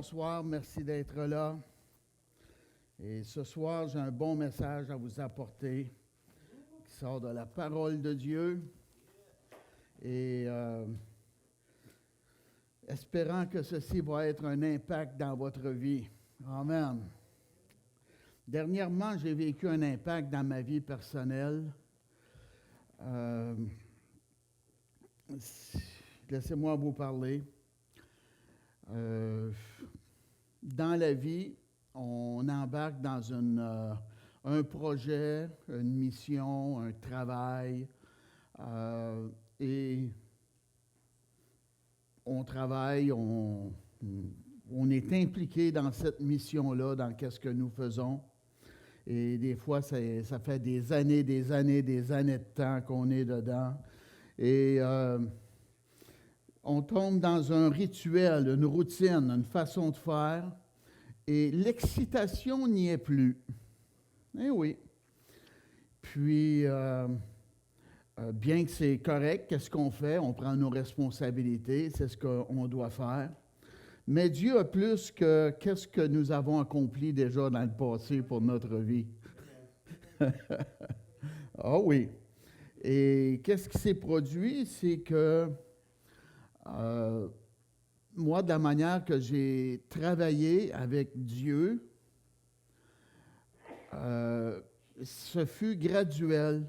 bonsoir, merci d'être là. Et ce soir, j'ai un bon message à vous apporter qui sort de la parole de Dieu. Et espérant que ceci va être un impact dans votre vie. Amen. Dernièrement, j'ai vécu un impact dans ma vie personnelle. Laissez-moi vous parler. Dans la vie, on embarque dans un projet, une mission, un travail, et on travaille, on est impliqué dans cette mission-là, dans qu'est-ce que nous faisons. Et des fois, ça fait des années de temps qu'on est dedans. Et on tombe dans un rituel, une routine, une façon de faire, et l'excitation n'y est plus. Eh oui. Puis, bien que c'est correct, qu'est-ce qu'on fait? On prend nos responsabilités, c'est ce qu'on doit faire. Mais Dieu a plus que qu'est-ce que nous avons accompli déjà dans le passé pour notre vie. Ah oui. Et qu'est-ce qui s'est produit? C'est que moi, de la manière que j'ai travaillé avec Dieu, ce fut graduel.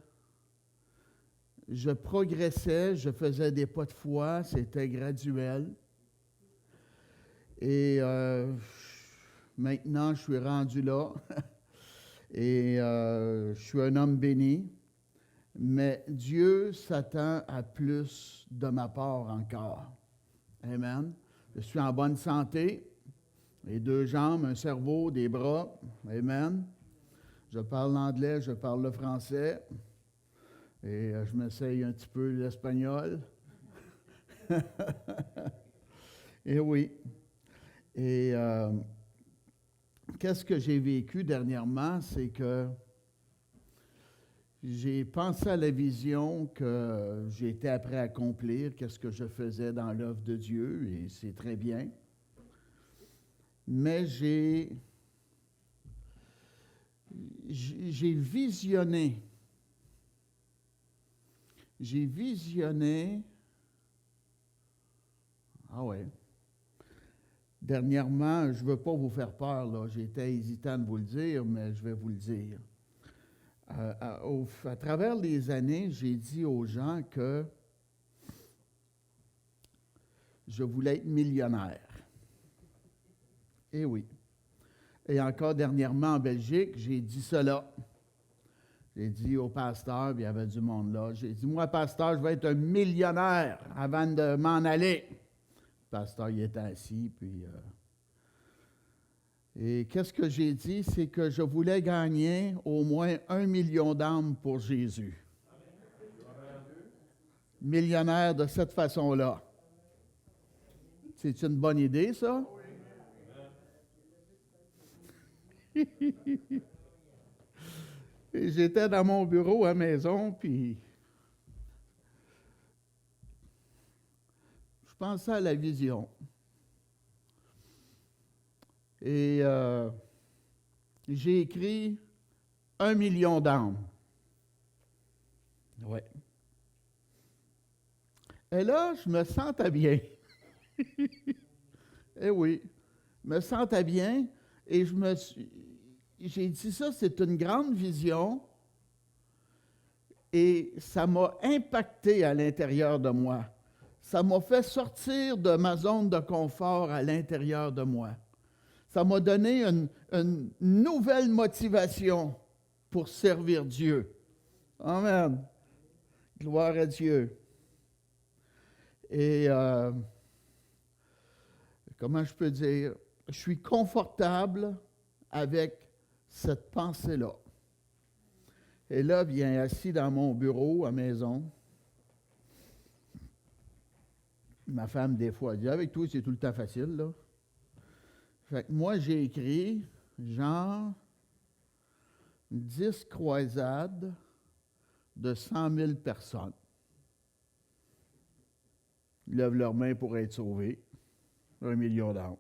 Je progressais, je faisais des pas de foi, c'était graduel. Et maintenant, je suis rendu là. Et je suis un homme béni. Mais Dieu s'attend à plus de ma part encore. Amen. Je suis en bonne santé. Les 2 jambes, un cerveau, des bras. Amen. Je parle l'anglais, je parle le français. Et je m'essaye un petit peu l'espagnol. Et oui. Et qu'est-ce que j'ai vécu dernièrement? C'est que j'ai pensé à la vision que j'étais après à accomplir, qu'est-ce que je faisais dans l'œuvre de Dieu, et c'est très bien. Mais j'ai visionné. Ah ouais. Dernièrement, je ne veux pas vous faire peur, là. J'étais hésitant de vous le dire, mais je vais vous le dire. À travers les années, j'ai dit aux gens que je voulais être millionnaire. Eh oui. Et encore dernièrement en Belgique, j'ai dit cela. J'ai dit au pasteur, puis il y avait du monde là, j'ai dit, moi, pasteur, je vais être un millionnaire avant de m'en aller. Le pasteur, il était assis, puis... Et qu'est-ce que j'ai dit? C'est que je voulais gagner au moins 1 million d'âmes pour Jésus. Millionnaire de cette façon-là. C'est une bonne idée, ça? Et j'étais dans mon bureau à la maison, puis je pensais à la vision. Et j'ai écrit 1 million d'âmes. Oui. Et là, je me sentais bien. Eh oui, je me sentais bien. Et j'ai dit ça, c'est une grande vision. Et ça m'a impacté à l'intérieur de moi. Ça m'a fait sortir de ma zone de confort à l'intérieur de moi. Ça m'a donné une nouvelle motivation pour servir Dieu. Amen. Gloire à Dieu. Et comment je peux dire? Je suis confortable avec cette pensée-là. Et là, bien assis dans mon bureau à maison, ma femme, des fois, dit, avec toi, c'est tout le temps facile, là. Fait que moi, j'ai écrit, genre, 10 croisades de 100 000 personnes. Ils lèvent leurs mains pour être sauvés. 1 million d'âmes.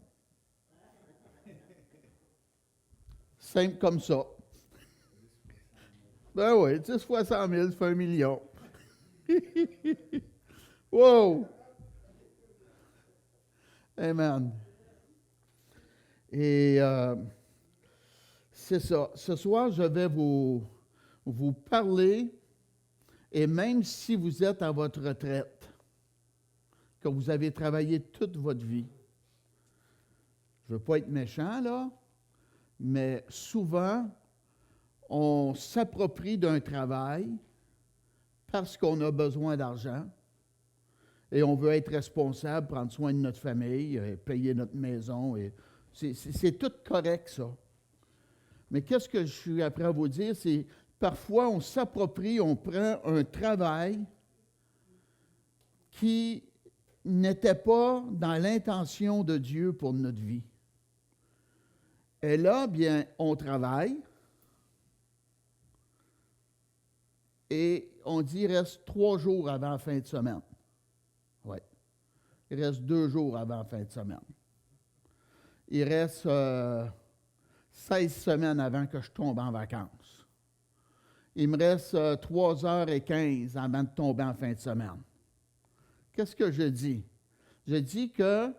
Simple comme ça. Ben oui, 10 fois 100 000, ça fait 1 million. Wow! Amen. Et c'est ça. Ce soir, je vais vous parler, et même si vous êtes à votre retraite, que vous avez travaillé toute votre vie, je ne veux pas être méchant, là, mais souvent, on s'approprie d'un travail parce qu'on a besoin d'argent et on veut être responsable, prendre soin de notre famille, payer notre maison. Et c'est tout correct, ça. Mais qu'est-ce que je suis après à vous dire? C'est parfois, on s'approprie, on prend un travail qui n'était pas dans l'intention de Dieu pour notre vie. Et là, bien, on travaille et on dit il reste 3 jours avant la fin de semaine. Oui. Il reste 2 jours avant la fin de semaine. Il reste 16 semaines avant que je tombe en vacances. Il me reste 3h15 avant de tomber en fin de semaine. Qu'est-ce que je dis? Je dis que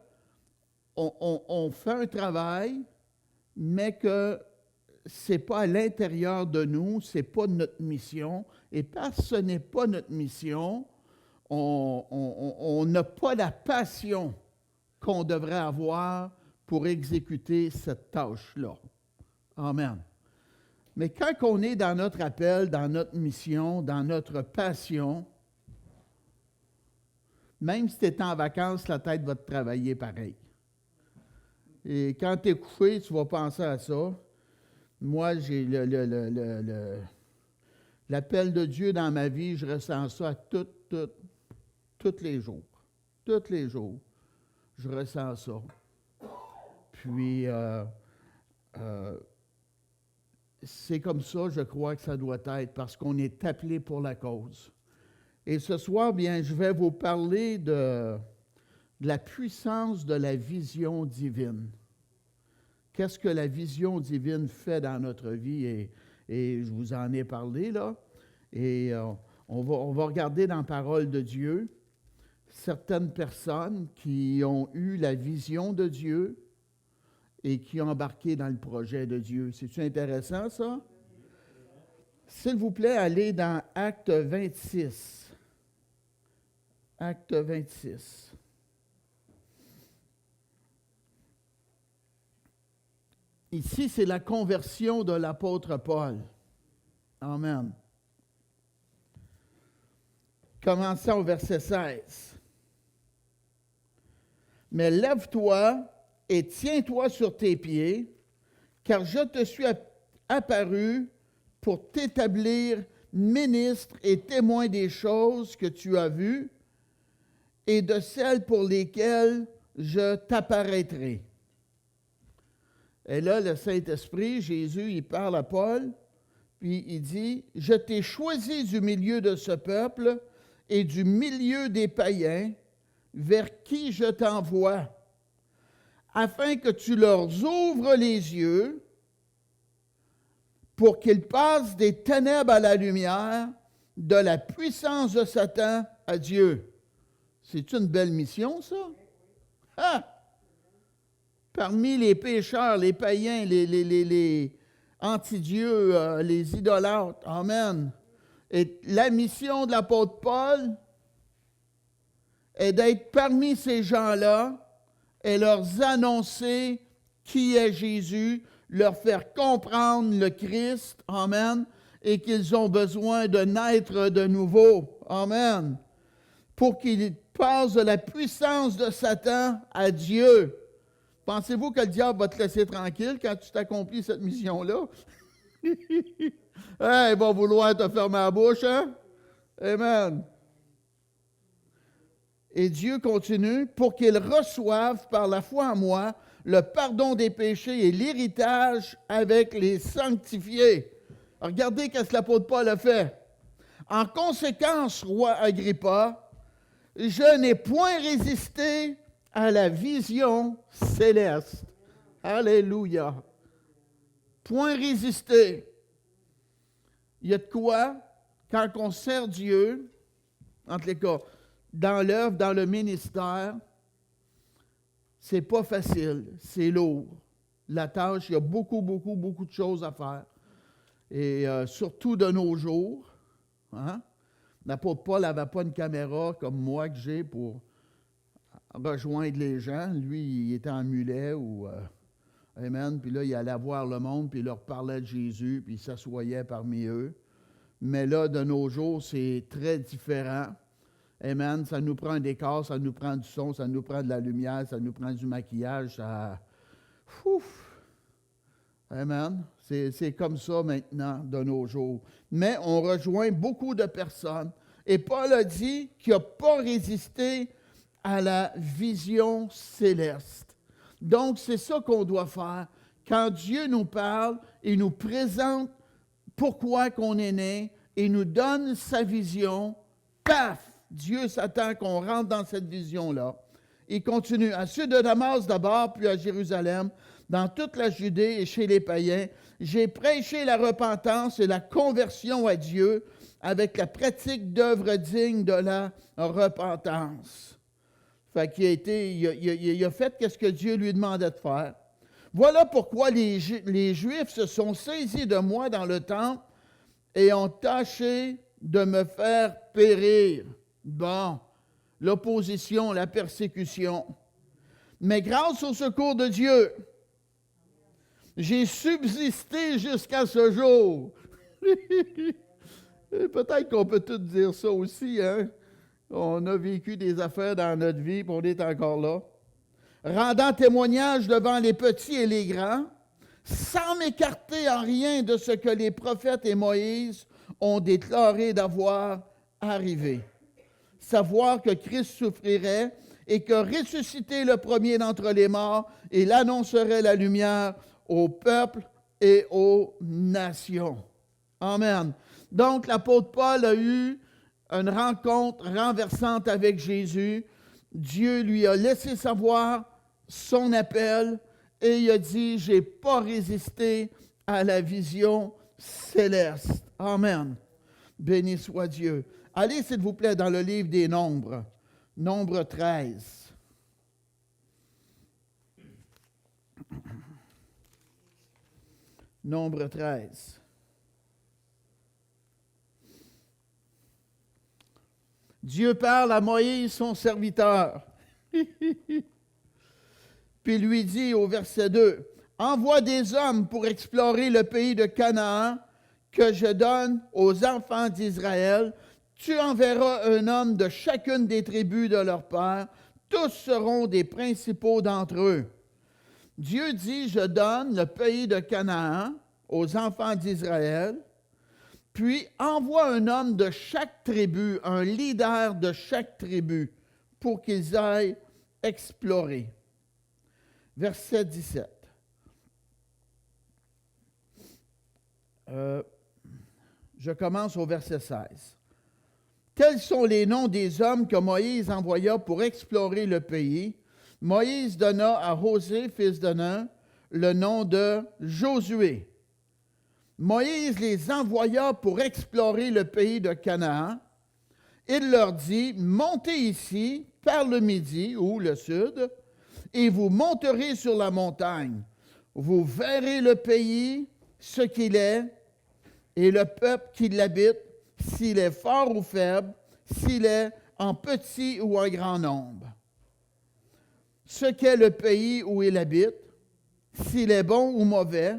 on fait un travail, mais que ce n'est pas à l'intérieur de nous, ce n'est pas notre mission. Et parce que ce n'est pas notre mission, on n'a pas la passion qu'on devrait avoir pour exécuter cette tâche-là. Amen. Mais quand on est dans notre appel, dans notre mission, dans notre passion, même si tu es en vacances, la tête va te travailler pareil. Et quand tu es couché, tu vas penser à ça. Moi, j'ai l'appel de Dieu dans ma vie, je ressens ça tous les jours. Tous les jours, je ressens ça. Puis, c'est comme ça, je crois que ça doit être, parce qu'on est appelé pour la cause. Et ce soir, bien, je vais vous parler de la puissance de la vision divine. Qu'est-ce que la vision divine fait dans notre vie? Et je vous en ai parlé, là. Et on va regarder dans la parole de Dieu certaines personnes qui ont eu la vision de Dieu et qui ont embarqué dans le projet de Dieu. C'est-tu intéressant, ça? S'il vous plaît, allez dans Acte 26. Acte 26. Ici, c'est la conversion de l'apôtre Paul. Amen. Commençons au verset 16. Mais lève-toi et tiens-toi sur tes pieds, car je te suis apparu pour t'établir ministre et témoin des choses que tu as vues et de celles pour lesquelles je t'apparaîtrai. Et là, le Saint-Esprit, Jésus, il parle à Paul, puis il dit, « Je t'ai choisi du milieu de ce peuple et du milieu des païens, vers qui je t'envoie, afin que tu leur ouvres les yeux, pour qu'ils passent des ténèbres à la lumière, de la puissance de Satan à Dieu. » C'est une belle mission, ça? Ah! Parmi les pécheurs, les païens, les anti-dieux, les idolâtres. Amen. Et la mission de l'apôtre Paul est d'être parmi ces gens-là et leur annoncer qui est Jésus, leur faire comprendre le Christ. Amen. Et qu'ils ont besoin de naître de nouveau. Amen. Pour qu'ils passent de la puissance de Satan à Dieu. Pensez-vous que le diable va te laisser tranquille quand tu t'accomplis cette mission-là? Hey, il va vouloir te fermer la bouche, hein? Amen. Et Dieu continue, pour qu'ils reçoivent par la foi en moi le pardon des péchés et l'héritage avec les sanctifiés. Alors, regardez ce que l'apôtre Paul a fait. En conséquence, roi Agrippa, je n'ai point résisté à la vision céleste. Alléluia. Point résister. Il y a de quoi, quand on sert Dieu, entre les cas, dans l'œuvre, dans le ministère, c'est pas facile, c'est lourd. La tâche, il y a beaucoup de choses à faire. Et surtout de nos jours, hein? L'apôtre Paul n'avait pas une caméra comme moi que j'ai pour rejoindre les gens. Lui, il était en mulet ou... Amen. Puis là, il allait voir le monde, puis il leur parlait de Jésus, puis il s'assoyait parmi eux. Mais là, de nos jours, c'est très différent. Amen. Ça nous prend un décor, ça nous prend du son, ça nous prend de la lumière, ça nous prend du maquillage. Ça... Ouf! Amen. C'est comme ça maintenant, de nos jours. Mais on rejoint beaucoup de personnes. Et Paul a dit qu'il n'a pas résisté à la vision céleste. Donc, c'est ça qu'on doit faire. Quand Dieu nous parle, il nous présente pourquoi qu'on est né, il nous donne sa vision, paf! Dieu s'attend qu'on rentre dans cette vision-là. Il continue. À ceux de Damas d'abord, puis à Jérusalem, dans toute la Judée et chez les païens, j'ai prêché la repentance et la conversion à Dieu avec la pratique d'œuvres dignes de la repentance. Fait qu'il a fait ce que Dieu lui demandait de faire. Voilà pourquoi les Juifs se sont saisis de moi dans le temple et ont tâché de me faire périr. Bon, l'opposition, la persécution. Mais grâce au secours de Dieu, j'ai subsisté jusqu'à ce jour. Peut-être qu'on peut tout dire ça aussi, hein? On a vécu des affaires dans notre vie, puis on est encore là. Rendant témoignage devant les petits et les grands, sans m'écarter en rien de ce que les prophètes et Moïse ont déclaré d'avoir arrivé. Savoir que Christ souffrirait et que ressuscité le premier d'entre les morts, il annoncerait la lumière au peuple et aux nations. Amen. Donc, l'apôtre Paul a eu une rencontre renversante avec Jésus. Dieu lui a laissé savoir son appel et il a dit, je n'ai pas résisté à la vision céleste. Amen. Béni soit Dieu. Allez, s'il vous plaît, dans le livre des Nombres, Nombre 13. Nombre 13. Dieu parle à Moïse, son serviteur. Puis lui dit au verset 2, « Envoie des hommes pour explorer le pays de Canaan que je donne aux enfants d'Israël. Tu enverras un homme de chacune des tribus de leur père. Tous seront des principaux d'entre eux. » Dieu dit, « Je donne le pays de Canaan aux enfants d'Israël. » Puis envoie un homme de chaque tribu, un leader de chaque tribu, pour qu'ils aillent explorer. Verset 17. Je commence au verset 16. Tels sont les noms des hommes que Moïse envoya pour explorer le pays. Moïse donna à José, fils de Nun, le nom de Josué. Moïse les envoya pour explorer le pays de Canaan. Il leur dit, « Montez ici par le midi ou le sud, et vous monterez sur la montagne. Vous verrez le pays, ce qu'il est, et le peuple qui l'habite, s'il est fort ou faible, s'il est en petit ou en grand nombre. Ce qu'est le pays où il habite, s'il est bon ou mauvais,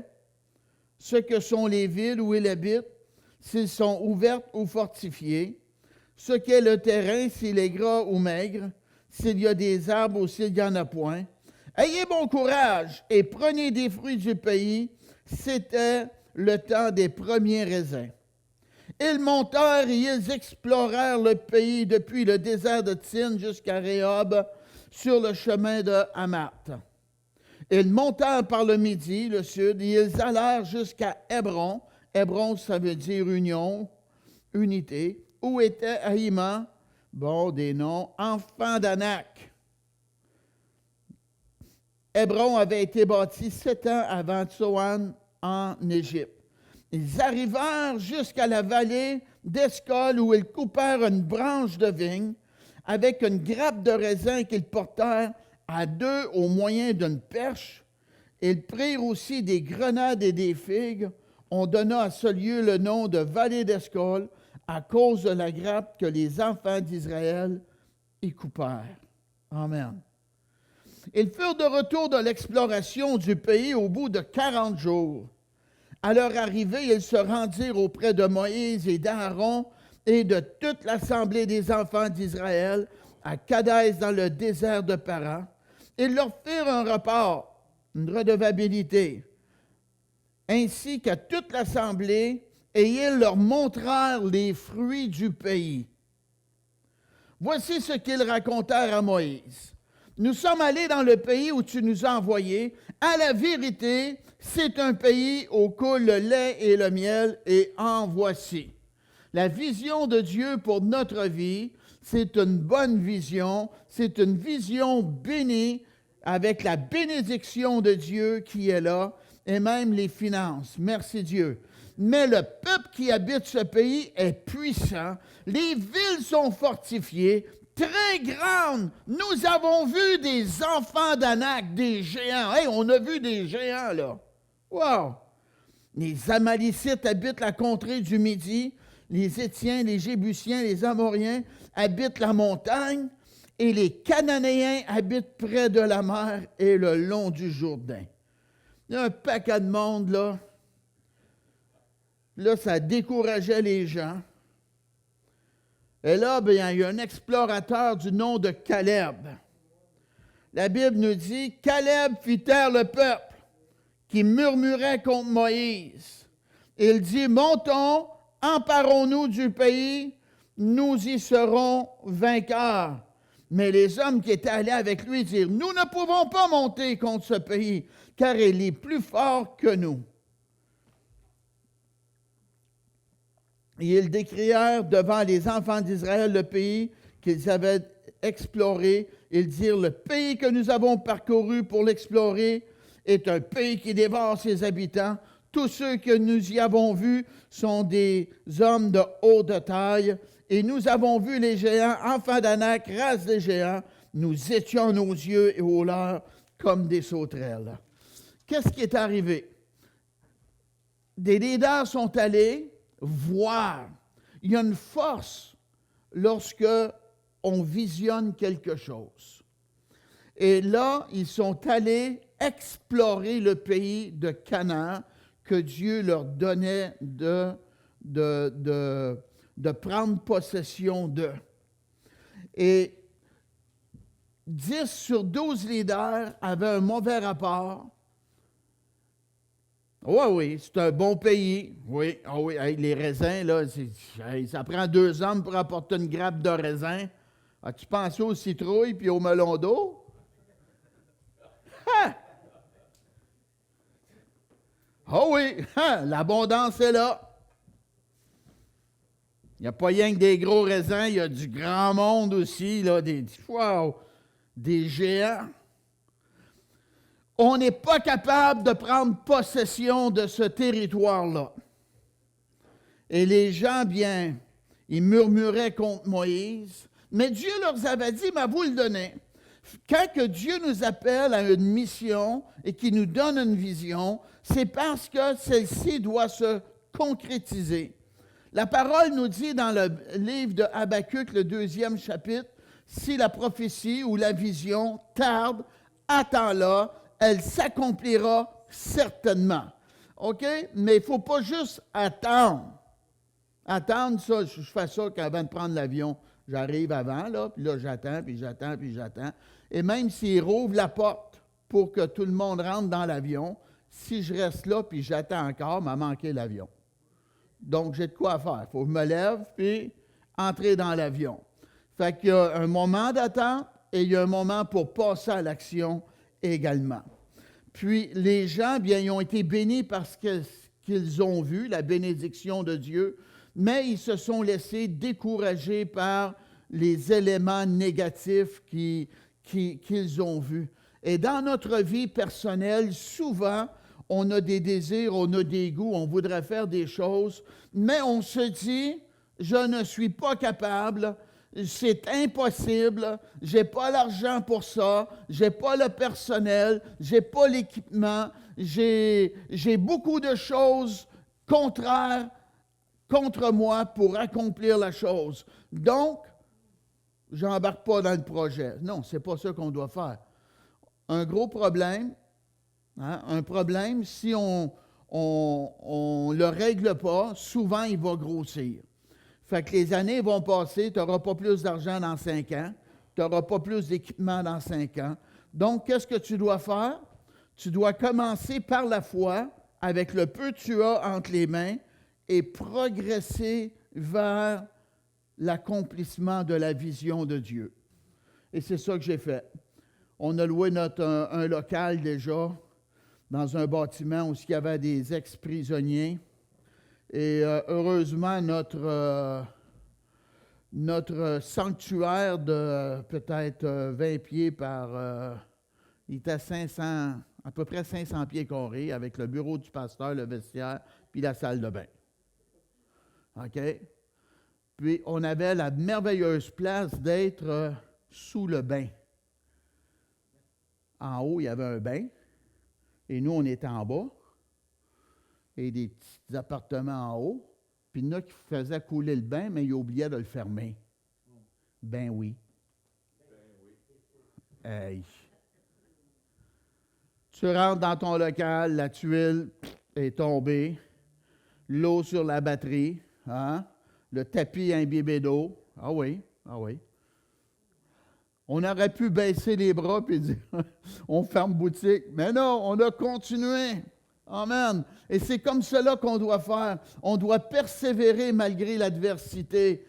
ce que sont les villes où il habite, s'ils sont ouvertes ou fortifiées, ce qu'est le terrain, s'il est gras ou maigre, s'il y a des arbres ou s'il n'y en a point. Ayez bon courage et prenez des fruits du pays. » C'était le temps des premiers raisins. Ils montèrent et ils explorèrent le pays depuis le désert de Tsin jusqu'à Rehob sur le chemin de Hamath. Ils montèrent par le midi, le sud, et ils allèrent jusqu'à Hébron. Hébron, ça veut dire union, unité. Où était Ahima? Bon, des noms. Enfant d'Anak. Hébron avait été bâti 7 ans avant Tsoan en Égypte. Ils arrivèrent jusqu'à la vallée d'Escol où ils coupèrent une branche de vigne avec une grappe de raisin qu'ils portèrent à deux au moyen d'une perche. Ils prirent aussi des grenades et des figues. On donna à ce lieu le nom de vallée d'Escol à cause de la grappe que les enfants d'Israël y coupèrent. Amen. Ils furent de retour de l'exploration du pays au bout de 40 jours. À leur arrivée, ils se rendirent auprès de Moïse et d'Aaron et de toute l'assemblée des enfants d'Israël à Kadès dans le désert de Paran. Ils leur firent un rapport, une redevabilité, ainsi qu'à toute l'assemblée, et ils leur montrèrent les fruits du pays. Voici ce qu'ils racontèrent à Moïse. Nous sommes allés dans le pays où tu nous as envoyés. À la vérité, c'est un pays où coule le lait et le miel, et en voici. La vision de Dieu pour notre vie, c'est une bonne vision, c'est une vision bénie, avec la bénédiction de Dieu qui est là, et même les finances. Merci Dieu. Mais le peuple qui habite ce pays est puissant, les villes sont fortifiées, très grande. Nous avons vu des enfants d'Anak, des géants. Hey, on a vu des géants, là. Wow! Les Amalicites habitent la contrée du Midi. Les Étiens, les Jébusiens, les Amoriens habitent la montagne. Et les Cananéens habitent près de la mer et le long du Jourdain. Il y a un paquet de monde, là. Là, ça décourageait les gens. Et là, bien, il y a un explorateur du nom de Caleb. La Bible nous dit, Caleb fit taire le peuple qui murmurait contre Moïse. Il dit, montons, emparons-nous du pays, nous y serons vainqueurs. Mais les hommes qui étaient allés avec lui dirent, nous ne pouvons pas monter contre ce pays, car il est plus fort que nous. Et ils décrièrent devant les enfants d'Israël le pays qu'ils avaient exploré. Ils dirent, le pays que nous avons parcouru pour l'explorer est un pays qui dévore ses habitants. Tous ceux que nous y avons vus sont des hommes de haute taille. Et nous avons vu les géants, enfants d'Anak, race des géants. Nous étions nos yeux et aux leurs comme des sauterelles. Qu'est-ce qui est arrivé? Des leaders sont allés voir. Il y a une force lorsque on visionne quelque chose. Et là, ils sont allés explorer le pays de Canaan que Dieu leur donnait de prendre possession d'eux. Et 10 sur 12 leaders avaient un mauvais rapport. Oui, c'est un bon pays. Oui, les raisins, là, ça prend 2 hommes pour apporter une grappe de raisins. As-tu pensé aux citrouilles puis au melon d'eau? Ah! Oh oui, l'abondance est là. Il n'y a pas rien que des gros raisins, il y a du grand monde aussi, là, des géants. On n'est pas capable de prendre possession de ce territoire-là. Et les gens, bien, ils murmuraient contre Moïse, mais Dieu leur avait dit, mais vous le donnez. Quand que Dieu nous appelle à une mission et qu'il nous donne une vision, c'est parce que celle-ci doit se concrétiser. La parole nous dit dans le livre de Habakkuk, le 2e chapitre, si la prophétie ou la vision tarde, attends-la, elle s'accomplira certainement. OK? Mais il ne faut pas juste attendre. Attendre, ça, je fais ça avant de prendre l'avion. J'arrive avant, là, puis là, j'attends. Et même s'il rouvre la porte pour que tout le monde rentre dans l'avion, si je reste là, puis j'attends encore, m'a manqué l'avion. Donc, j'ai de quoi faire. Il faut que je me lève, puis entrer dans l'avion. Fait qu'il y a un moment d'attente et il y a un moment pour passer à l'action également. Puis, les gens, bien, ils ont été bénis parce qu'ils ont vu la bénédiction de Dieu, mais ils se sont laissés décourager par les éléments négatifs qu'ils ont vus. Et dans notre vie personnelle, souvent, on a des désirs, on a des goûts, on voudrait faire des choses, mais on se dit, je ne suis pas capable, c'est impossible, je n'ai pas l'argent pour ça, je n'ai pas le personnel, je n'ai pas l'équipement, j'ai beaucoup de choses contraires contre moi pour accomplir la chose. Donc, je n'embarque pas dans le projet. Non, ce n'est pas ça qu'on doit faire. Un gros problème, un problème, si on ne le règle pas, souvent il va grossir. Fait que les années vont passer, tu n'auras pas plus d'argent dans 5 ans, tu n'auras pas plus d'équipement dans 5 ans. Donc, qu'est-ce que tu dois faire? Tu dois commencer par la foi, avec le peu que tu as entre les mains, et progresser vers l'accomplissement de la vision de Dieu. Et c'est ça que j'ai fait. On a loué un local déjà dans un bâtiment où il y avait des ex-prisonniers. Et heureusement, notre sanctuaire de peut-être 20 pieds par... il était à peu près 500 pieds carrés avec le bureau du pasteur, le vestiaire, puis la salle de bain. OK? Puis on avait la merveilleuse place d'être sous le bain. En haut, il y avait un bain. Et nous, on était en bas. Et des petits appartements en haut. Puis il y en a qui faisaient couler le bain, mais ils oubliaient de le fermer. Ben oui. Hey. Tu rentres dans ton local, la tuile est tombée, l'eau sur la batterie, hein? Le tapis imbibé d'eau. Ah oui, ah oui. On aurait pu baisser les bras et dire, on ferme boutique. Mais non, on a continué. Amen. Et c'est comme cela qu'on doit faire. On doit persévérer malgré l'adversité.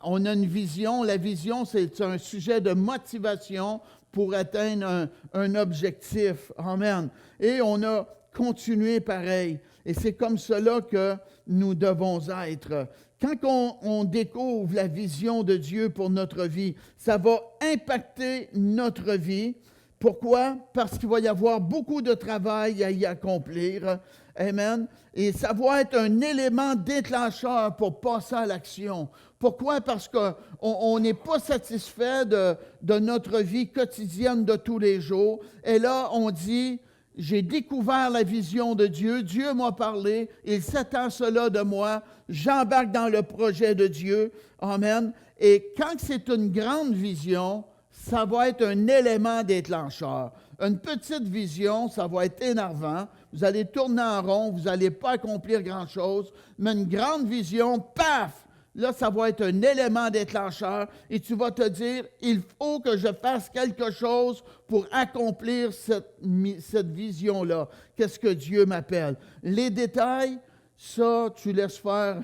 On a une vision. La vision, c'est un sujet de motivation pour atteindre un objectif. Amen. Et on a continué pareil. Et c'est comme cela que nous devons être. Quand on découvre la vision de Dieu pour notre vie, ça va impacter notre vie. Pourquoi? Parce qu'il va y avoir beaucoup de travail à y accomplir. Amen. Et ça va être un élément déclencheur pour passer à l'action. Pourquoi? Parce qu'on n'est pas satisfait de notre vie quotidienne de tous les jours. Et là, on dit, j'ai découvert la vision de Dieu. Dieu m'a parlé. Il s'attend cela de moi. J'embarque dans le projet de Dieu. Amen. Et quand c'est une grande vision, ça va être un élément déclencheur. Une petite vision, ça va être énervant. Vous allez tourner en rond, vous n'allez pas accomplir grand-chose. Mais une grande vision, paf! Là, ça va être un élément déclencheur et tu vas te dire, il faut que je fasse quelque chose pour accomplir cette vision-là. Qu'est-ce que Dieu m'appelle? Les détails, ça, tu laisses faire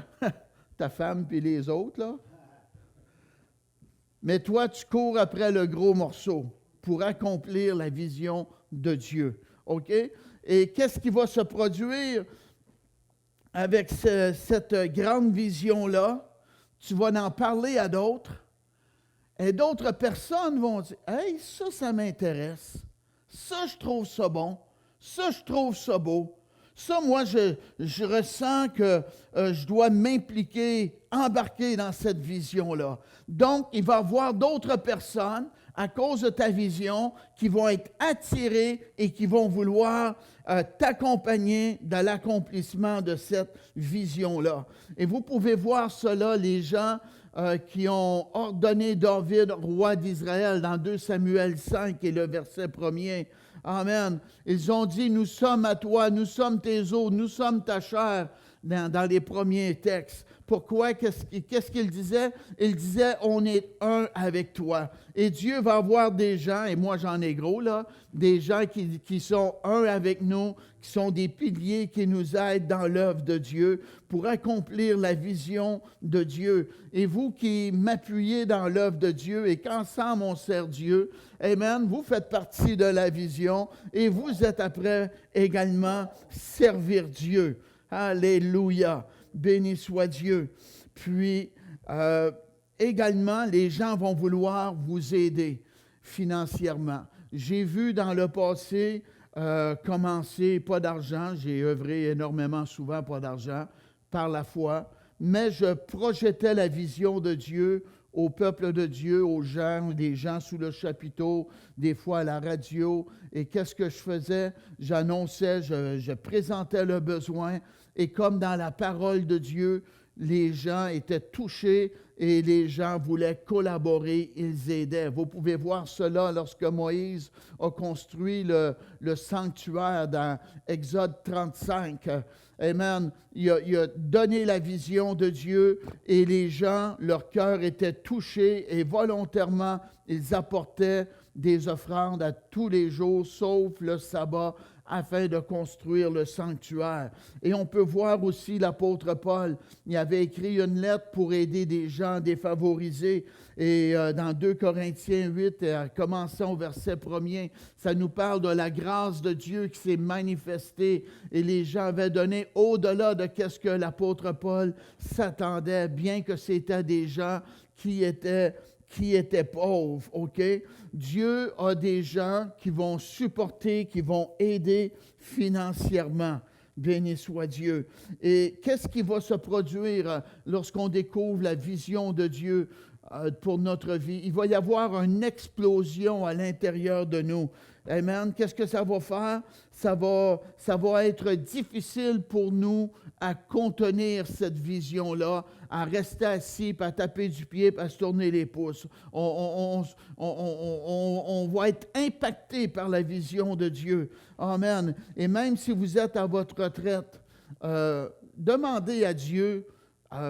ta femme puis les autres, là. Mais toi, tu cours après le gros morceau pour accomplir la vision de Dieu. OK? Et qu'est-ce qui va se produire avec cette grande vision-là? Tu vas en parler à d'autres. Et d'autres personnes vont dire, « Hey, ça m'intéresse. Ça, je trouve ça bon. Ça, je trouve ça beau. Ça, moi, je ressens que je dois m'impliquer, embarquer dans cette vision-là. » Donc, il va y avoir d'autres personnes, à cause de ta vision, qui vont être attirées et qui vont vouloir t'accompagner dans l'accomplissement de cette vision-là. Et vous pouvez voir cela, les gens qui ont ordonné David, roi d'Israël, dans 2 Samuel 5 et le verset 1er. Amen. Ils ont dit, nous sommes à toi, nous sommes tes os, nous sommes ta chair, dans les premiers textes. Pourquoi? Qu'est-ce qu'il disait? Il disait, on est un avec toi. Et Dieu va avoir des gens, et moi j'en ai gros là, des gens qui sont un avec nous, qui sont des piliers qui nous aident dans l'œuvre de Dieu pour accomplir la vision de Dieu. Et vous qui m'appuyez dans l'œuvre de Dieu et qu'ensemble on sert Dieu, amen, vous faites partie de la vision et vous êtes après également servir Dieu. Alléluia. Béni soit Dieu. Puis, également, les gens vont vouloir vous aider financièrement. J'ai vu dans le passé commencé, pas d'argent, j'ai œuvré énormément souvent, pas d'argent, par la foi, mais je projetais la vision de Dieu au peuple de Dieu, aux gens, des gens sous le chapiteau, des fois à la radio. Et qu'est-ce que je faisais? J'annonçais, je présentais le besoin. Et comme dans la parole de Dieu, les gens étaient touchés et les gens voulaient collaborer, ils aidaient. Vous pouvez voir cela lorsque Moïse a construit le sanctuaire dans Exode 35. Amen. Il a donné la vision de Dieu et les gens, leur cœur était touché et volontairement, ils apportaient des offrandes à tous les jours, sauf le sabbat, afin de construire le sanctuaire. Et on peut voir aussi l'apôtre Paul, il avait écrit une lettre pour aider des gens défavorisés. Et dans 2 Corinthiens 8, commençant au verset 1er, ça nous parle de la grâce de Dieu qui s'est manifestée. Et les gens avaient donné au-delà de ce que l'apôtre Paul s'attendait, bien que c'était des gens qui étaient pauvres, OK? Dieu a des gens qui vont supporter, qui vont aider financièrement. Béni soit Dieu. Et qu'est-ce qui va se produire lorsqu'on découvre la vision de Dieu pour notre vie? Il va y avoir une explosion à l'intérieur de nous. Amen. Qu'est-ce que ça va faire? Ça va être difficile pour nous à contenir cette vision-là, à rester assis, puis à taper du pied, puis à se tourner les pouces. On va être impacté par la vision de Dieu. Amen. Et même si vous êtes à votre retraite, demandez à Dieu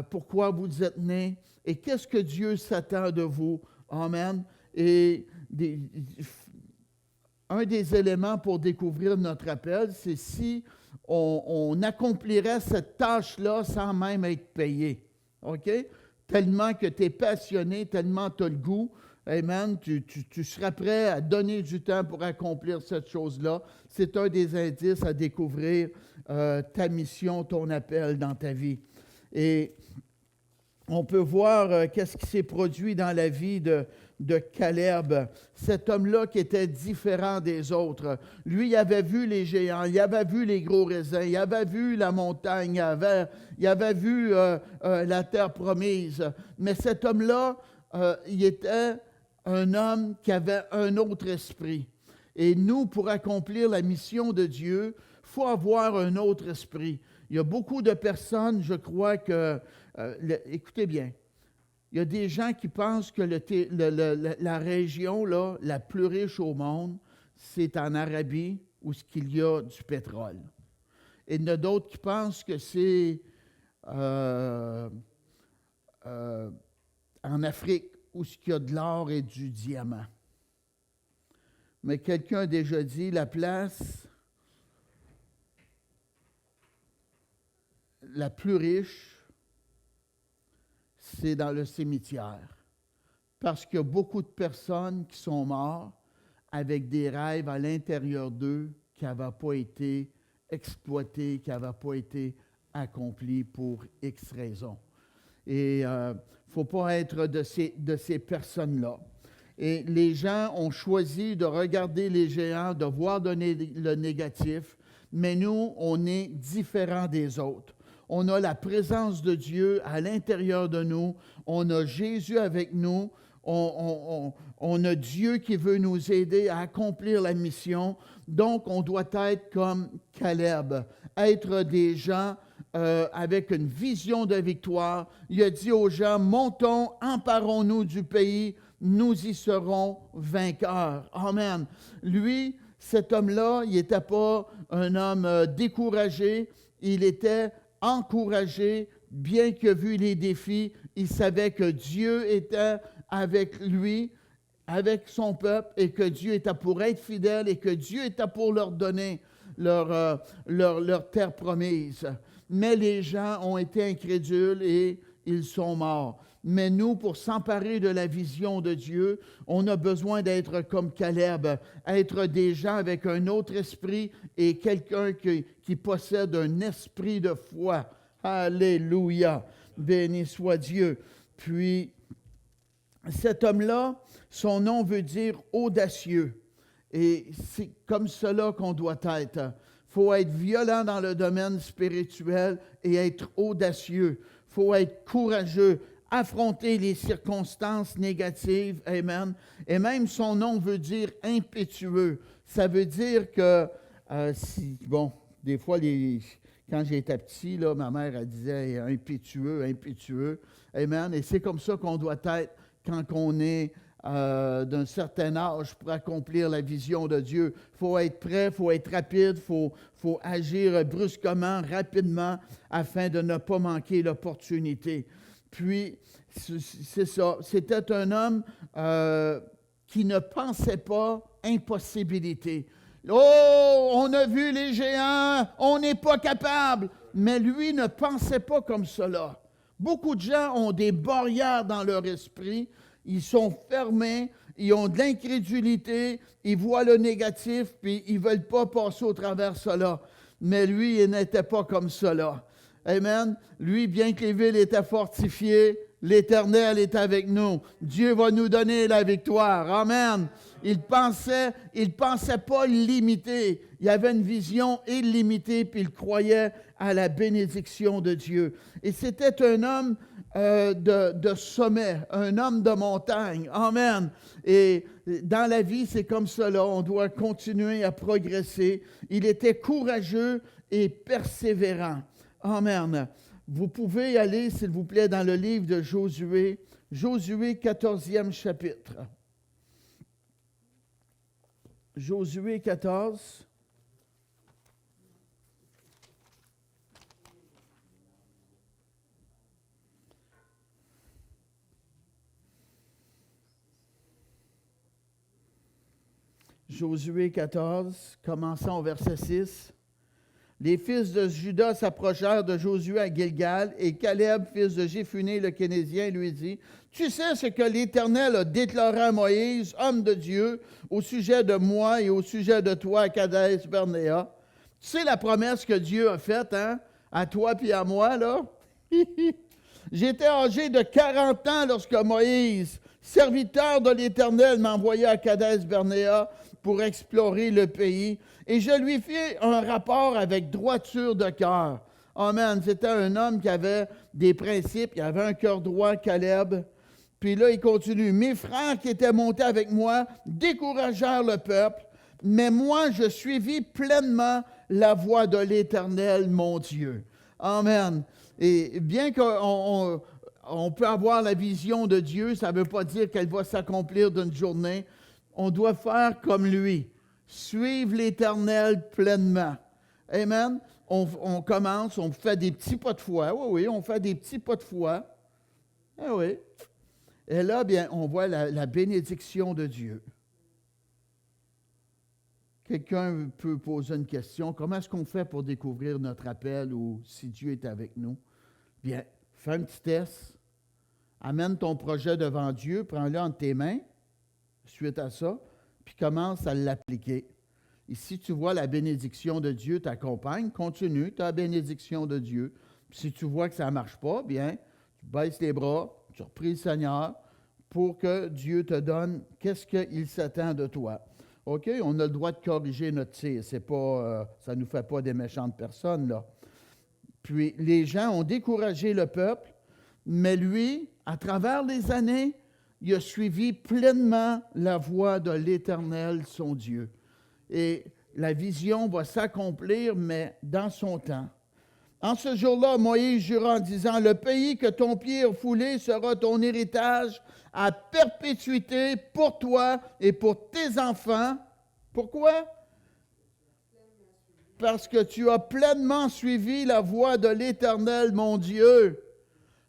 pourquoi vous êtes né et qu'est-ce que Dieu s'attend de vous. Amen. Et un des éléments pour découvrir notre appel, c'est si on accomplirait cette tâche-là sans même être payé. OK? Tellement que tu es passionné, tellement tu as le goût, amen, tu seras prêt à donner du temps pour accomplir cette chose-là. C'est un des indices à découvrir ta mission, ton appel dans ta vie. Et on peut voir qu'est-ce qui s'est produit dans la vie de Caleb, cet homme-là qui était différent des autres. Lui, il avait vu les géants, il avait vu les gros raisins, il avait vu la montagne, il avait vu la terre promise. Mais cet homme-là, il était un homme qui avait un autre esprit. Et nous, pour accomplir la mission de Dieu, il faut avoir un autre esprit. Il y a beaucoup de personnes, je crois que... écoutez bien, il y a des gens qui pensent que la région là, la plus riche au monde, c'est en Arabie où il y a du pétrole. Et il y en a d'autres qui pensent que c'est en Afrique où il y a de l'or et du diamant. Mais quelqu'un a déjà dit, la place la plus riche, c'est dans le cimetière. Parce qu'il y a beaucoup de personnes qui sont mortes avec des rêves à l'intérieur d'eux qui n'avaient pas été exploités, qui n'avaient pas été accomplis pour X raisons. Et il ne faut pas être de ces personnes-là. Et les gens ont choisi de regarder les géants, de voir le négatif, mais nous, on est différents des autres. On a la présence de Dieu à l'intérieur de nous. On a Jésus avec nous. On a Dieu qui veut nous aider à accomplir la mission. Donc, on doit être comme Caleb, être des gens avec une vision de victoire. Il a dit aux gens, montons, emparons-nous du pays, nous y serons vainqueurs. Amen. Lui, cet homme-là, il n'était pas un homme découragé, il était encouragé, bien que vu les défis, il savait que Dieu était avec lui, avec son peuple, et que Dieu était pour être fidèle, et que Dieu était pour leur donner leur terre promise. Mais les gens ont été incrédules et ils sont morts. Mais nous, pour s'emparer de la vision de Dieu, on a besoin d'être comme Caleb, être des gens avec un autre esprit et quelqu'un qui possède un esprit de foi. Alléluia! Béni soit Dieu. Puis, cet homme-là, son nom veut dire audacieux. Et c'est comme cela qu'on doit être. Il faut être violent dans le domaine spirituel et être audacieux. Il faut être courageux, affronter les circonstances négatives. Amen. Et même son nom veut dire impétueux. Ça veut dire que, des fois, quand j'étais petit, là, ma mère, elle disait impétueux, impétueux. Amen. Et c'est comme ça qu'on doit être quand on est d'un certain âge pour accomplir la vision de Dieu. Il faut être prêt, il faut être rapide, il faut agir brusquement, rapidement, afin de ne pas manquer l'opportunité. Puis, c'est ça, c'était un homme qui ne pensait pas impossibilité. Oh, on a vu les géants, on n'est pas capable. Mais lui ne pensait pas comme cela. Beaucoup de gens ont des barrières dans leur esprit. Ils sont fermés, ils ont de l'incrédulité, ils voient le négatif, puis ils ne veulent pas passer au travers de cela. Mais lui, il n'était pas comme cela. Amen. Lui, bien que les villes étaient fortifiées, l'Éternel est avec nous. Dieu va nous donner la victoire. Amen. Il pensait pas limité. Il avait une vision illimitée, puis il croyait à la bénédiction de Dieu. Et c'était un homme de sommet, un homme de montagne. Amen. Et dans la vie, c'est comme cela. On doit continuer à progresser. Il était courageux et persévérant. Amen. Vous pouvez aller, s'il vous plaît, dans le livre de Josué, Josué 14e chapitre. Josué 14. Josué 14, commençons au verset 6. Les fils de Juda s'approchèrent de Josué à Gilgal, et Caleb, fils de Jéphuné le Kénézien, lui dit, « Tu sais ce que l'Éternel a déclaré à Moïse, homme de Dieu, au sujet de moi et au sujet de toi à Kadès-Barnéa. Tu sais la promesse que Dieu a faite, hein, à toi puis à moi, là? J'étais âgé de 40 ans lorsque Moïse, serviteur de l'Éternel, m'a envoyé à Kadès-Barnéa pour explorer le pays. Et je lui fis un rapport avec droiture de cœur. Amen. C'était un homme qui avait des principes, il avait un cœur droit, Caleb. Puis là, il continue. Mes frères qui étaient montés avec moi découragèrent le peuple, mais moi, je suivis pleinement la voie de l'Éternel, mon Dieu. Amen. Et bien qu'on peut avoir la vision de Dieu, ça ne veut pas dire qu'elle va s'accomplir d'une journée. On doit faire comme lui. Suivre l'Éternel pleinement. Amen. On commence, on fait des petits pas de foi. Oui, on fait des petits pas de foi. Ah oui. Et là, bien, on voit la bénédiction de Dieu. Quelqu'un peut poser une question. Comment est-ce qu'on fait pour découvrir notre appel ou si Dieu est avec nous? Bien, fais un petit test. Amène ton projet devant Dieu, prends-le entre tes mains, suite à ça, puis commence à l'appliquer. Et si tu vois la bénédiction de Dieu t'accompagne, continue, tu as la bénédiction de Dieu. Puis si tu vois que ça ne marche pas, bien, tu baisses les bras, tu repries le Seigneur pour que Dieu te donne qu'est-ce qu'il s'attend de toi. OK? On a le droit de corriger notre tir. C'est pas, ça ne nous fait pas des méchantes personnes, là. Puis les gens ont découragé le peuple, mais lui, à travers les années, il a suivi pleinement la voie de l'Éternel, son Dieu. Et la vision va s'accomplir, mais dans son temps. En ce jour-là, Moïse jura en disant, « Le pays que ton pied a foulé sera ton héritage à perpétuité pour toi et pour tes enfants. » Pourquoi? Parce que tu as pleinement suivi la voie de l'Éternel, mon Dieu.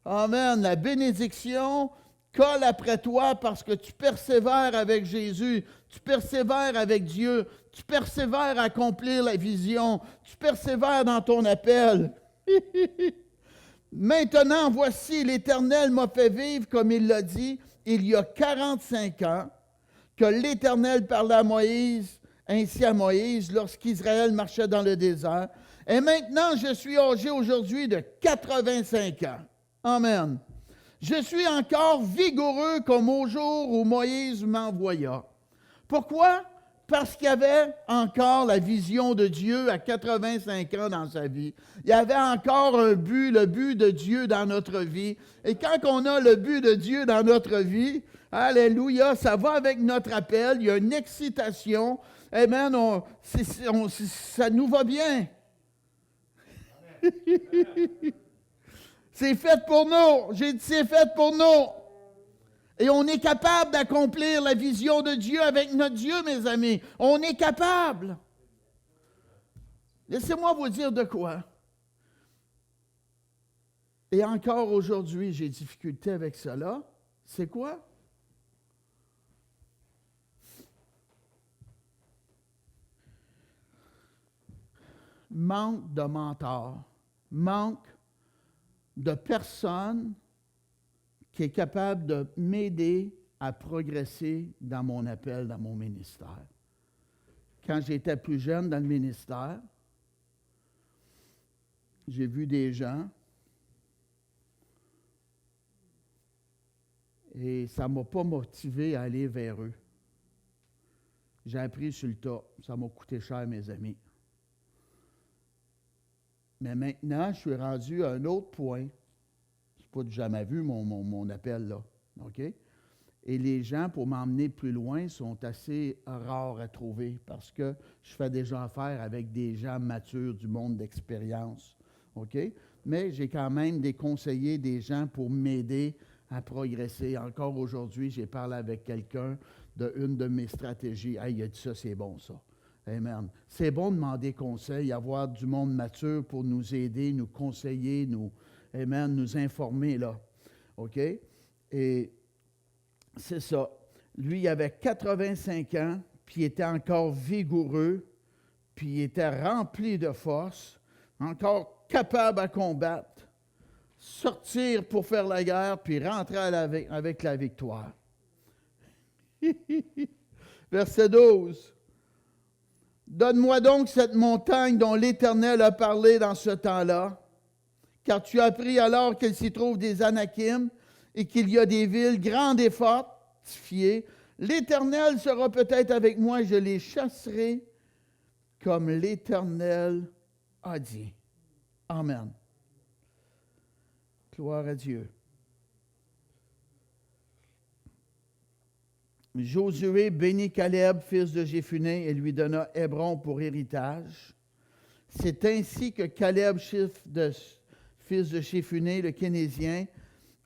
Amen. La bénédiction colle après toi parce que tu persévères avec Jésus, tu persévères avec Dieu, tu persévères à accomplir la vision, tu persévères dans ton appel. Maintenant, voici, l'Éternel m'a fait vivre, comme il l'a dit, il y a 45 ans, que l'Éternel parlait à Moïse, ainsi à Moïse, lorsqu'Israël marchait dans le désert. Et maintenant, je suis âgé aujourd'hui de 85 ans. Amen. Je suis encore vigoureux comme au jour où Moïse m'envoya. Pourquoi? Parce qu'il y avait encore la vision de Dieu à 85 ans dans sa vie. Il y avait encore un but, le but de Dieu dans notre vie. Et quand on a le but de Dieu dans notre vie, alléluia, ça va avec notre appel, il y a une excitation. Amen, ça nous va bien. C'est fait pour nous. J'ai dit, c'est fait pour nous. Et on est capable d'accomplir la vision de Dieu avec notre Dieu, mes amis. On est capable. Laissez-moi vous dire de quoi. Et encore aujourd'hui, j'ai difficulté avec cela. C'est quoi? Manque de mentors. Manque de personnes qui est capable de m'aider à progresser dans mon appel, dans mon ministère. Quand j'étais plus jeune dans le ministère, j'ai vu des gens et ça ne m'a pas motivé à aller vers eux. J'ai appris sur le tas. Ça m'a coûté cher, mes amis. Mais maintenant, je suis rendu à un autre point. Je n'ai pas jamais vu mon appel là. OK? Et les gens, pour m'emmener plus loin, sont assez rares à trouver parce que je fais déjà affaire avec des gens matures du monde d'expérience. OK? Mais j'ai quand même des conseillers, des gens pour m'aider à progresser. Encore aujourd'hui, j'ai parlé avec quelqu'un d'une de mes stratégies. Hey, il a dit ça, c'est bon ça. Amen. C'est bon de demander conseil, avoir du monde mature pour nous aider, nous conseiller, amen, nous informer, là. OK? Et c'est ça. Lui, il avait 85 ans, puis il était encore vigoureux, puis il était rempli de force, encore capable à combattre, sortir pour faire la guerre, puis rentrer avec la victoire. Verset 12. Donne-moi donc cette montagne dont l'Éternel a parlé dans ce temps-là, car tu as appris alors qu'il s'y trouve des Anakim et qu'il y a des villes grandes et fortifiées. L'Éternel sera peut-être avec moi, je les chasserai comme l'Éternel a dit. Amen. Gloire à Dieu. Josué bénit Caleb, fils de Jéphuné, et lui donna Hébron pour héritage. C'est ainsi que Caleb, fils de Jéphuné, le Kénésien,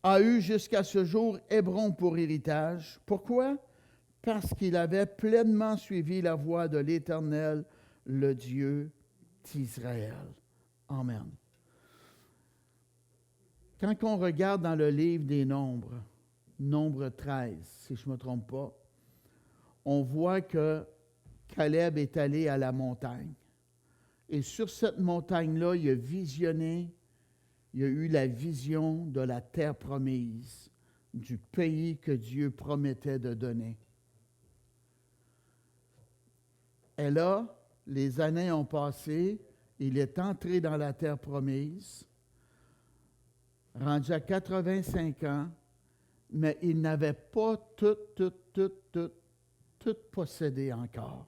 a eu jusqu'à ce jour Hébron pour héritage. Pourquoi? Parce qu'il avait pleinement suivi la voie de l'Éternel, le Dieu d'Israël. Amen. Quand on regarde dans le livre des Nombres, Nombre 13, si je ne me trompe pas, on voit que Caleb est allé à la montagne. Et sur cette montagne-là, il a visionné, il a eu la vision de la terre promise, du pays que Dieu promettait de donner. Et là, les années ont passé, il est entré dans la terre promise, rendu à 85 ans, mais il n'avait pas tout possédé encore.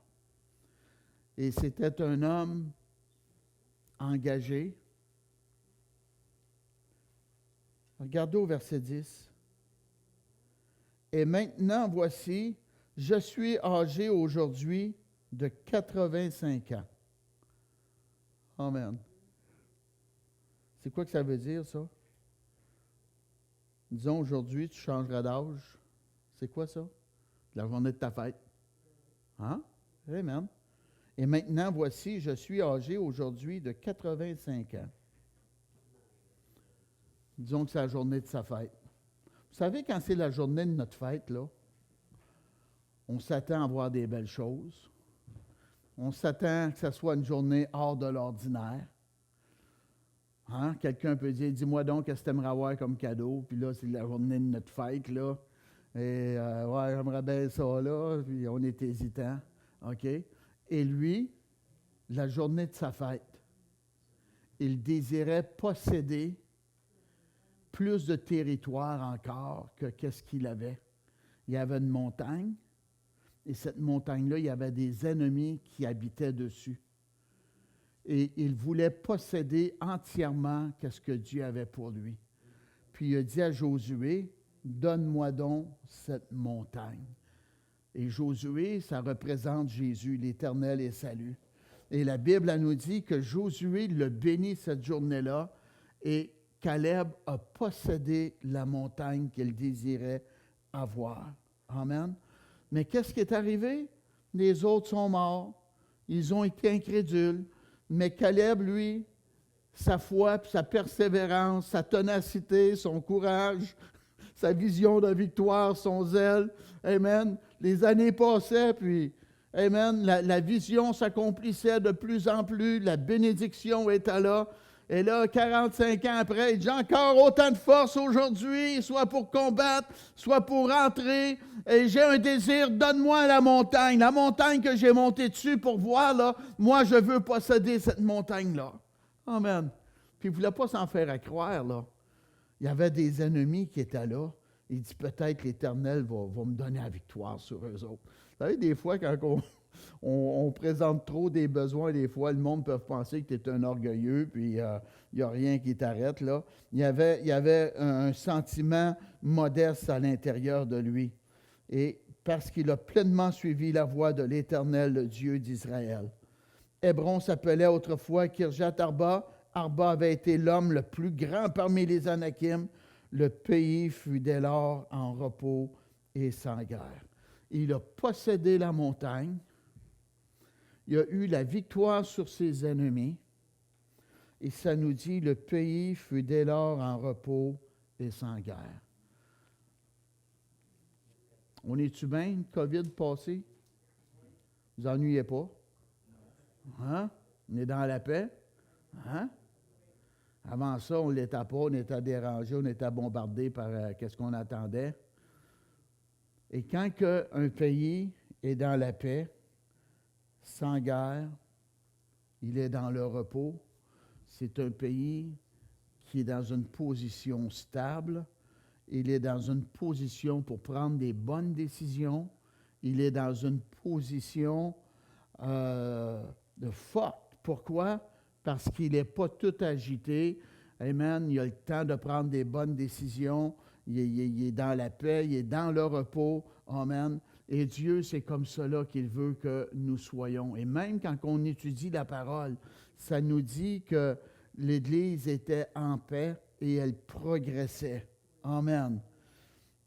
Et c'était un homme engagé. Regardez au verset 10. Et maintenant, voici, je suis âgé aujourd'hui de 85 ans. Amen. C'est quoi que ça veut dire, ça? Disons, aujourd'hui, tu changeras d'âge. C'est quoi ça? La journée de ta fête. Hein? Amen. Et maintenant, voici, je suis âgé aujourd'hui de 85 ans. Disons que c'est la journée de sa fête. Vous savez, quand c'est la journée de notre fête, là, on s'attend à voir des belles choses. On s'attend que ce soit une journée hors de l'ordinaire. Hein? Quelqu'un peut dire, dis-moi donc qu'est-ce que tu aimerais avoir comme cadeau. Puis là, c'est la journée de notre fête, là. Et, ouais, j'aimerais bien ça, là. Puis on est hésitant. OK? Et lui, la journée de sa fête, il désirait posséder plus de territoire encore que qu'est-ce qu'il avait. Il y avait une montagne, Et cette montagne-là, il y avait des ennemis qui habitaient dessus. Et il voulait posséder entièrement ce que Dieu avait pour lui. Puis il a dit à Josué, « Donne-moi donc cette montagne. » Et Josué, ça représente Jésus, l'Éternel et salut. Et la Bible, elle nous dit que Josué le bénit cette journée-là et Caleb a possédé la montagne qu'il désirait avoir. Amen. Mais qu'est-ce qui est arrivé? Les autres sont morts. Ils ont été incrédules. Mais Caleb, lui, sa foi, sa persévérance, sa ténacité, son courage, sa vision de victoire, son zèle. Amen. Les années passaient, puis, amen, la vision s'accomplissait de plus en plus. La bénédiction était là. Et là, 45 ans après, il dit encore autant de force aujourd'hui, soit pour combattre, soit pour rentrer. Et j'ai un désir, donne-moi la montagne que j'ai montée dessus pour voir, là. Moi, je veux posséder cette montagne-là. Amen. Puis il ne voulait pas s'en faire à croire, là. Il y avait des ennemis qui étaient là. Il dit, peut-être l'Éternel va me donner la victoire sur eux autres. Vous savez, des fois, quand on présente trop des besoins, des fois, le monde peut penser que tu es un orgueilleux, puis il n'y a rien qui t'arrête, là. Il y avait un sentiment modeste à l'intérieur de lui. Et parce qu'il a pleinement suivi la voie de l'Éternel, le Dieu d'Israël. Hébron s'appelait autrefois Kirjat Arba. Arba avait été l'homme le plus grand parmi les Anakim. Le pays fut dès lors en repos et sans guerre. Il a possédé la montagne. Il a eu la victoire sur ses ennemis. Et ça nous dit, le pays fut dès lors en repos et sans guerre. On est-tu bien, COVID passé? Vous ennuyez pas? Hein? On est dans la paix? Hein? Avant ça, on ne l'était pas, on était dérangé, on était bombardé par qu'est-ce qu'on attendait. Et quand un pays est dans la paix, sans guerre, il est dans le repos, c'est un pays qui est dans une position stable, il est dans une position pour prendre des bonnes décisions, il est dans une position de forte. Pourquoi? Parce qu'il n'est pas tout agité. Amen. Il a le temps de prendre des bonnes décisions. Il est dans la paix, il est dans le repos. Amen. Et Dieu, c'est comme cela qu'il veut que nous soyons. Et même quand on étudie la parole, ça nous dit que l'Église était en paix et elle progressait. Amen.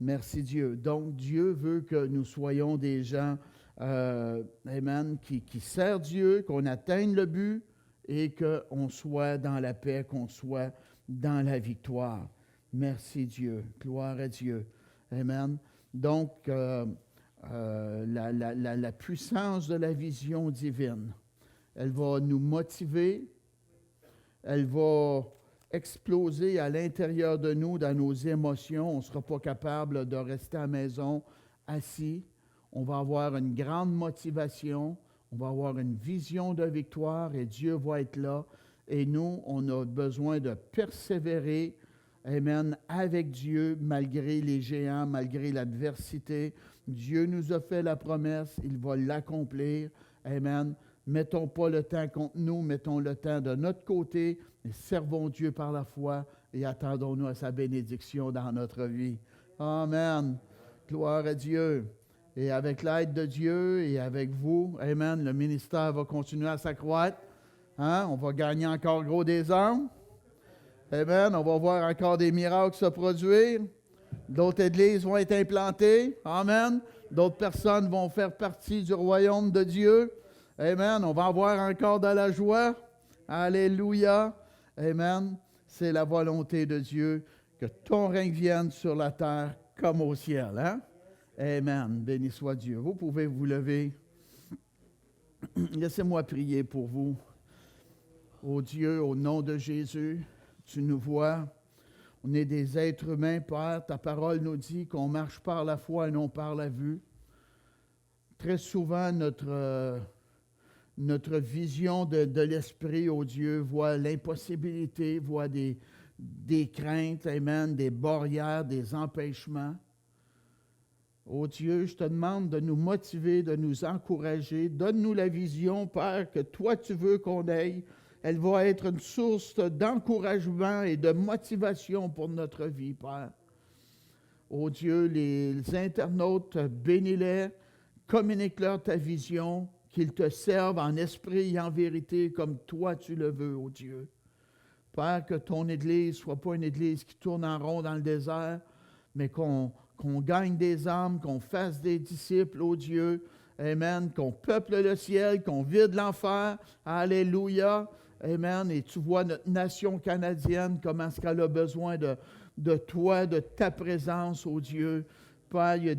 Merci Dieu. Donc, Dieu veut que nous soyons des gens, amen, qui servent Dieu, qu'on atteigne le but, et qu'on soit dans la paix, qu'on soit dans la victoire. Merci Dieu. Gloire à Dieu. Amen. Donc, la puissance de la vision divine, elle va nous motiver, elle va exploser à l'intérieur de nous, dans nos émotions. On ne sera pas capable de rester à la maison assis. On va avoir une grande motivation. On va avoir une vision de victoire et Dieu va être là. Et nous, on a besoin de persévérer, amen, avec Dieu, malgré les géants, malgré l'adversité. Dieu nous a fait la promesse, il va l'accomplir. Amen. Mettons pas le temps contre nous, mettons le temps de notre côté et servons Dieu par la foi et attendons-nous à sa bénédiction dans notre vie. Amen. Gloire à Dieu. Et avec l'aide de Dieu et avec vous, amen, le ministère va continuer à s'accroître. Hein? On va gagner encore gros des âmes. Amen. On va voir encore des miracles se produire. D'autres églises vont être implantées. Amen. D'autres personnes vont faire partie du royaume de Dieu. Amen. On va avoir encore de la joie. Alléluia. Amen. C'est la volonté de Dieu que ton règne vienne sur la terre comme au ciel. Hein? Amen. Béni soit Dieu. Vous pouvez vous lever. Laissez-moi prier pour vous. Ô Dieu, au nom de Jésus, tu nous vois. On est des êtres humains, Père. Ta parole nous dit qu'on marche par la foi et non par la vue. Très souvent, notre vision de l'esprit, ô Dieu, voit l'impossibilité, voit des craintes, amen, des barrières, des empêchements. Ô Dieu, je te demande de nous motiver, de nous encourager. Donne-nous la vision, Père, que toi tu veux qu'on ait. Elle va être une source d'encouragement et de motivation pour notre vie, Père. Ô Dieu, les internautes, bénis-les, communique-leur ta vision, qu'ils te servent en esprit et en vérité comme toi tu le veux, ô Dieu. Père, que ton Église ne soit pas une Église qui tourne en rond dans le désert, mais qu'on gagne des âmes, qu'on fasse des disciples, ô Dieu. Amen. Qu'on peuple le ciel, qu'on vide l'enfer. Alléluia. Amen. Et tu vois notre nation canadienne, comment est-ce qu'elle a besoin de toi, de ta présence, ô Dieu. Père, il y a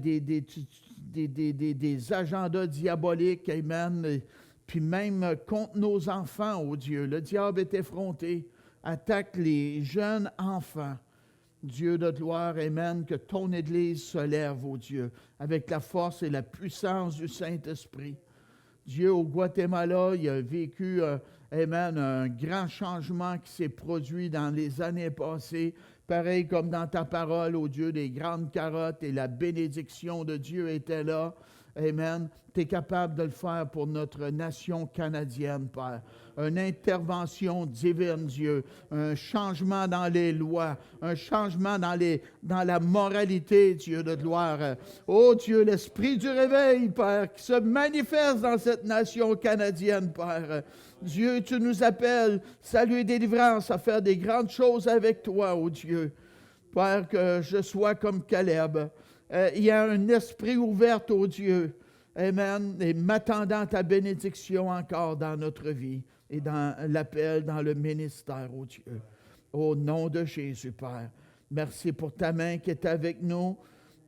des agendas diaboliques, amen. Et puis même contre nos enfants, ô Dieu. Le diable est effronté, attaque les jeunes enfants. Dieu de gloire, amen, que ton Église se lève, ô Dieu, avec la force et la puissance du Saint-Esprit. Dieu, au Guatemala, il a vécu, amen, un grand changement qui s'est produit dans les années passées, pareil comme dans ta parole, ô Dieu, des grandes carottes et la bénédiction de Dieu était là. Amen. Tu es capable de le faire pour notre nation canadienne, Père. Une intervention divine, Dieu. Un changement dans les lois. Un changement dans la moralité, Dieu de gloire. Oh Dieu, l'esprit du réveil, Père, qui se manifeste dans cette nation canadienne, Père. Dieu, tu nous appelles, salut et délivrance, à faire des grandes choses avec toi, oh Dieu. Père, que je sois comme Caleb. Il y a un esprit ouvert, ô Dieu. Amen. Et m'attendant ta bénédiction encore dans notre vie et dans l'appel, dans le ministère, ô Dieu. Au nom de Jésus, Père. Merci pour ta main qui est avec nous.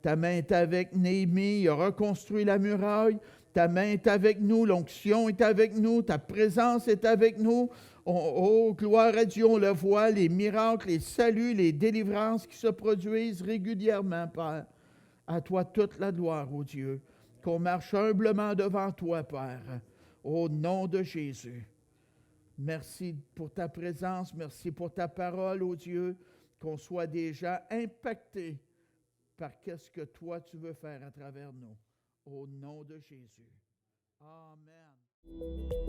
Ta main est avec Néhémie. Il a reconstruit la muraille. Ta main est avec nous. L'onction est avec nous. Ta présence est avec nous. Oh, gloire à Dieu, on le voit, les miracles, les saluts, les délivrances qui se produisent régulièrement, Père. À toi toute la gloire, ô Dieu, qu'on marche humblement devant toi, Père, au nom de Jésus. Merci pour ta présence, merci pour ta parole, ô Dieu, qu'on soit déjà impactés par qu'est-ce que toi tu veux faire à travers nous, au nom de Jésus. Amen.